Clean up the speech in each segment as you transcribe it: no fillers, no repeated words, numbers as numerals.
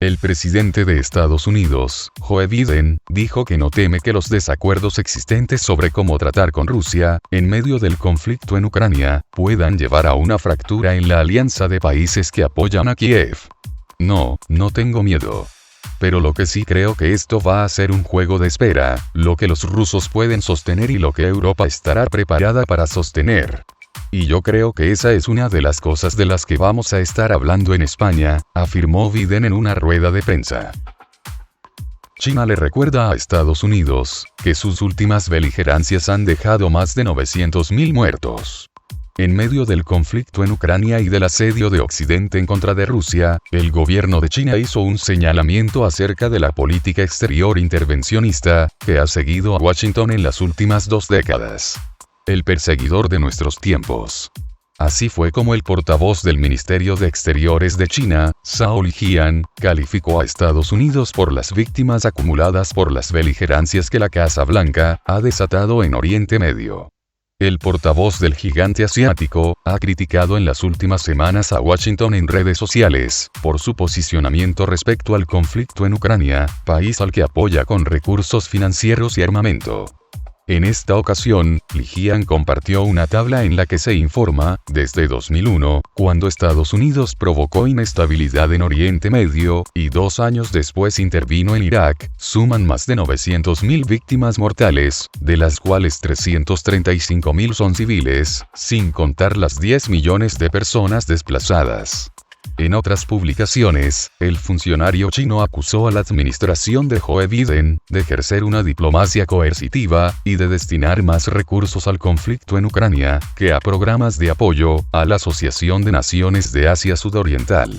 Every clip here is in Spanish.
El presidente de Estados Unidos, Joe Biden, dijo que no teme que los desacuerdos existentes sobre cómo tratar con Rusia, en medio del conflicto en Ucrania, puedan llevar a una fractura en la alianza de países que apoyan a Kiev. No tengo miedo. Pero lo que sí creo que esto va a ser un juego de espera, lo que los rusos pueden sostener y lo que Europa estará preparada para sostener. Y yo creo que esa es una de las cosas de las que vamos a estar hablando en España, afirmó Biden en una rueda de prensa. China le recuerda a Estados Unidos, que sus últimas beligerancias han dejado más de 900.000 muertos. En medio del conflicto en Ucrania y del asedio de Occidente en contra de Rusia, el gobierno de China hizo un señalamiento acerca de la política exterior intervencionista, que ha seguido a Washington en las últimas 2 décadas. El perseguidor de nuestros tiempos. Así fue como el portavoz del Ministerio de Exteriores de China, Zhao Lijian, calificó a Estados Unidos por las víctimas acumuladas por las beligerancias que la Casa Blanca ha desatado en Oriente Medio. El portavoz del gigante asiático ha criticado en las últimas semanas a Washington en redes sociales por su posicionamiento respecto al conflicto en Ucrania, país al que apoya con recursos financieros y armamento. En esta ocasión, Lijian compartió una tabla en la que se informa, desde 2001, cuando Estados Unidos provocó inestabilidad en Oriente Medio, y 2 años después intervino en Irak, suman más de 900.000 víctimas mortales, de las cuales 335.000 son civiles, sin contar las 10 millones de personas desplazadas. En otras publicaciones, el funcionario chino acusó a la administración de Joe Biden de ejercer una diplomacia coercitiva y de destinar más recursos al conflicto en Ucrania que a programas de apoyo a la Asociación de Naciones de Asia Sudoriental.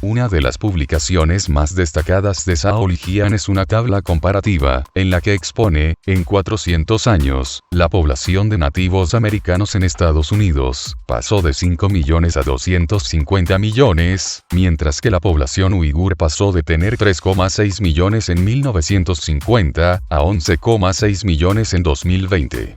Una de las publicaciones más destacadas de Zhao Lijian es una tabla comparativa, en la que expone, en 400 años, la población de nativos americanos en Estados Unidos pasó de 5 millones a 250 millones, mientras que la población uigur pasó de tener 3,6 millones en 1950 a 11,6 millones en 2020.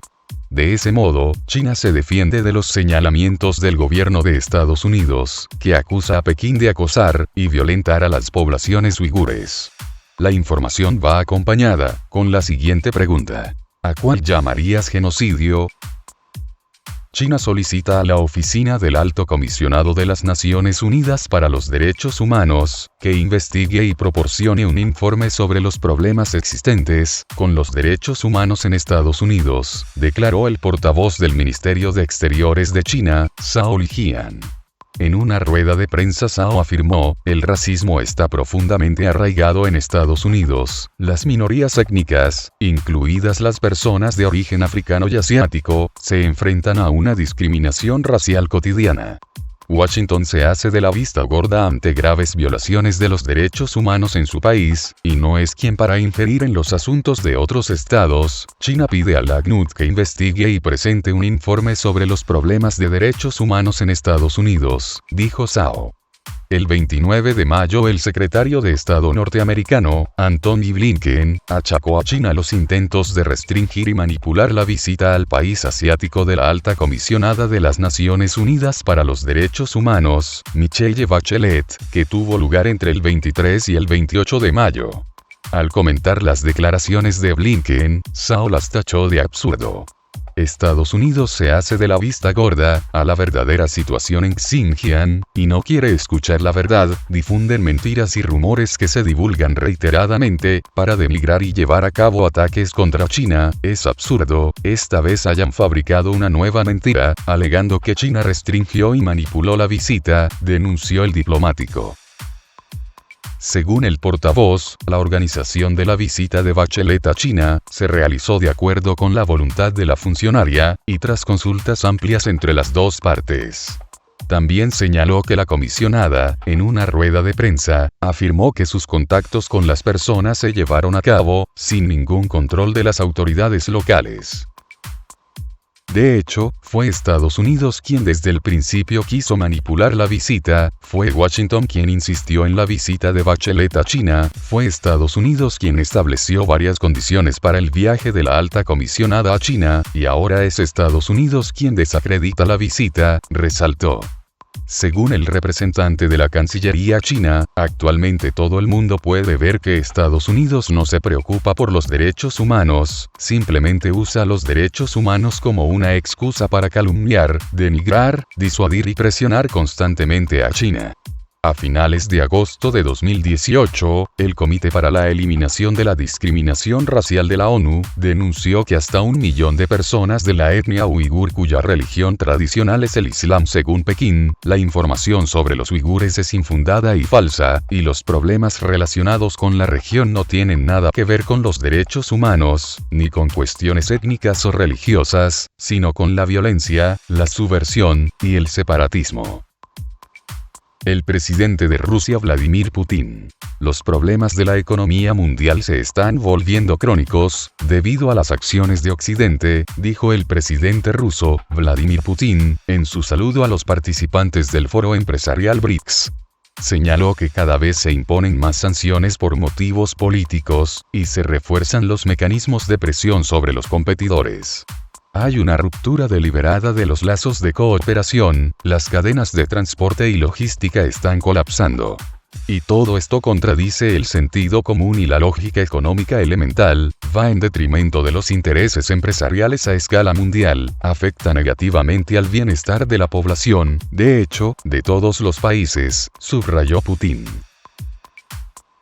De ese modo, China se defiende de los señalamientos del gobierno de Estados Unidos, que acusa a Pekín de acosar y violentar a las poblaciones uigures. La información va acompañada con la siguiente pregunta: ¿a cuál llamarías genocidio? China solicita a la Oficina del Alto Comisionado de las Naciones Unidas para los Derechos Humanos, que investigue y proporcione un informe sobre los problemas existentes con los derechos humanos en Estados Unidos, declaró el portavoz del Ministerio de Exteriores de China, Zhao Lijian. En una rueda de prensa Zhao afirmó, el racismo está profundamente arraigado en Estados Unidos, las minorías étnicas, incluidas las personas de origen africano y asiático, se enfrentan a una discriminación racial cotidiana. Washington se hace de la vista gorda ante graves violaciones de los derechos humanos en su país, y no es quien para inferir en los asuntos de otros estados. China pide a la ACNUD que investigue y presente un informe sobre los problemas de derechos humanos en Estados Unidos, dijo Zhao. El 29 de mayo el secretario de Estado norteamericano, Antony Blinken, achacó a China los intentos de restringir y manipular la visita al país asiático de la alta comisionada de las Naciones Unidas para los Derechos Humanos, Michelle Bachelet, que tuvo lugar entre el 23 y el 28 de mayo. Al comentar las declaraciones de Blinken, Zhao las tachó de absurdo. Estados Unidos se hace de la vista gorda a la verdadera situación en Xinjiang, y no quiere escuchar la verdad. Difunden mentiras y rumores que se divulgan reiteradamente para denigrar y llevar a cabo ataques contra China. Es absurdo, esta vez hayan fabricado una nueva mentira, alegando que China restringió y manipuló la visita, denunció el diplomático. Según el portavoz, la organización de la visita de Bachelet a China se realizó de acuerdo con la voluntad de la funcionaria, y tras consultas amplias entre las dos partes. También señaló que la comisionada, en una rueda de prensa, afirmó que sus contactos con las personas se llevaron a cabo sin ningún control de las autoridades locales. De hecho, fue Estados Unidos quien desde el principio quiso manipular la visita, fue Washington quien insistió en la visita de Bachelet a China, fue Estados Unidos quien estableció varias condiciones para el viaje de la alta comisionada a China, y ahora es Estados Unidos quien desacredita la visita, resaltó. Según el representante de la Cancillería china, actualmente todo el mundo puede ver que Estados Unidos no se preocupa por los derechos humanos, simplemente usa los derechos humanos como una excusa para calumniar, denigrar, disuadir y presionar constantemente a China. A finales de agosto de 2018, el Comité para la Eliminación de la Discriminación Racial de la ONU denunció que hasta 1 millón de personas de la etnia uigur cuya religión tradicional es el Islam según Pekín, la información sobre los uigures es infundada y falsa, y los problemas relacionados con la región no tienen nada que ver con los derechos humanos, ni con cuestiones étnicas o religiosas, sino con la violencia, la subversión, y el separatismo. El presidente de Rusia Vladimir Putin. Los problemas de la economía mundial se están volviendo crónicos, debido a las acciones de Occidente, dijo el presidente ruso, Vladimir Putin, en su saludo a los participantes del foro empresarial BRICS. Señaló que cada vez se imponen más sanciones por motivos políticos, y se refuerzan los mecanismos de presión sobre los competidores. Hay una ruptura deliberada de los lazos de cooperación, las cadenas de transporte y logística están colapsando. Y todo esto contradice el sentido común y la lógica económica elemental, va en detrimento de los intereses empresariales a escala mundial, afecta negativamente al bienestar de la población, de hecho, de todos los países, subrayó Putin.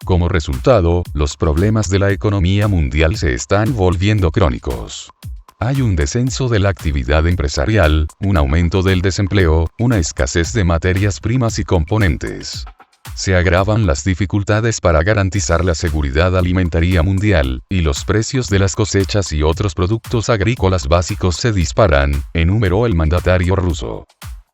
Como resultado, los problemas de la economía mundial se están volviendo crónicos. Hay un descenso de la actividad empresarial, un aumento del desempleo, una escasez de materias primas y componentes. Se agravan las dificultades para garantizar la seguridad alimentaria mundial, y los precios de las cosechas y otros productos agrícolas básicos se disparan, enumeró el mandatario ruso.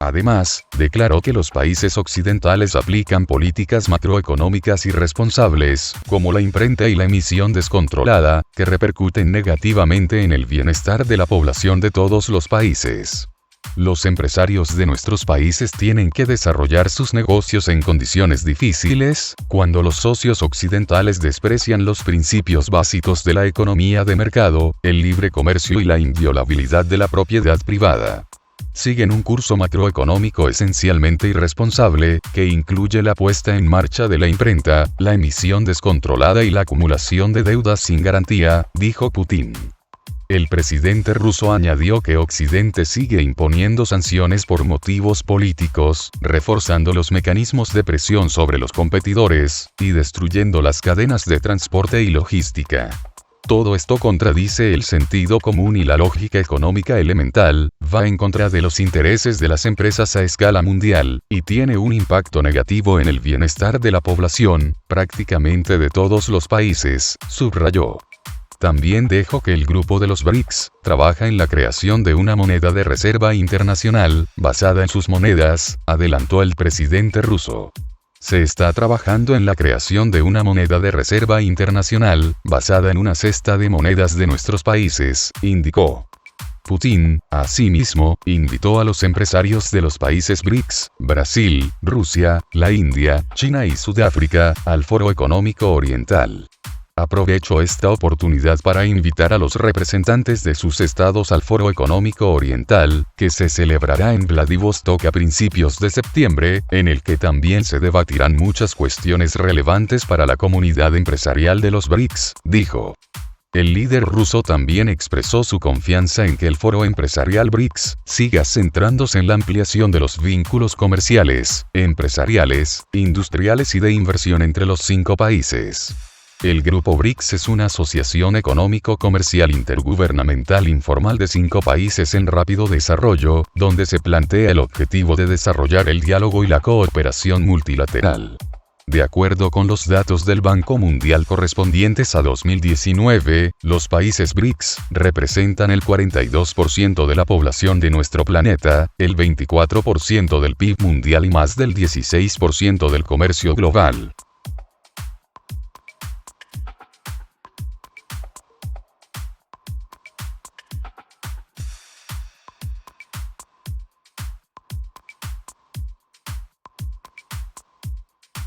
Además, declaró que los países occidentales aplican políticas macroeconómicas irresponsables, como la imprenta y la emisión descontrolada, que repercuten negativamente en el bienestar de la población de todos los países. Los empresarios de nuestros países tienen que desarrollar sus negocios en condiciones difíciles, cuando los socios occidentales desprecian los principios básicos de la economía de mercado, el libre comercio y la inviolabilidad de la propiedad privada. Siguen un curso macroeconómico esencialmente irresponsable, que incluye la puesta en marcha de la imprenta, la emisión descontrolada y la acumulación de deudas sin garantía, dijo Putin. El presidente ruso añadió que Occidente sigue imponiendo sanciones por motivos políticos, reforzando los mecanismos de presión sobre los competidores, y destruyendo las cadenas de transporte y logística. Todo esto contradice el sentido común y la lógica económica elemental, va en contra de los intereses de las empresas a escala mundial, y tiene un impacto negativo en el bienestar de la población, prácticamente de todos los países, subrayó. También dijo que el grupo de los BRICS trabaja en la creación de una moneda de reserva internacional, basada en sus monedas, adelantó el presidente ruso. Se está trabajando en la creación de una moneda de reserva internacional, basada en una cesta de monedas de nuestros países, indicó. Putin, asimismo, invitó a los empresarios de los países BRICS, Brasil, Rusia, la India, China y Sudáfrica, al Foro Económico Oriental. Aprovecho esta oportunidad para invitar a los representantes de sus estados al Foro Económico Oriental, que se celebrará en Vladivostok a principios de septiembre, en el que también se debatirán muchas cuestiones relevantes para la comunidad empresarial de los BRICS, dijo. El líder ruso también expresó su confianza en que el Foro Empresarial BRICS siga centrándose en la ampliación de los vínculos comerciales, empresariales, industriales y de inversión entre los 5 países. El Grupo BRICS es una asociación económico-comercial intergubernamental informal de 5 países en rápido desarrollo, donde se plantea el objetivo de desarrollar el diálogo y la cooperación multilateral. De acuerdo con los datos del Banco Mundial correspondientes a 2019, los países BRICS representan el 42% de la población de nuestro planeta, el 24% del PIB mundial y más del 16% del comercio global.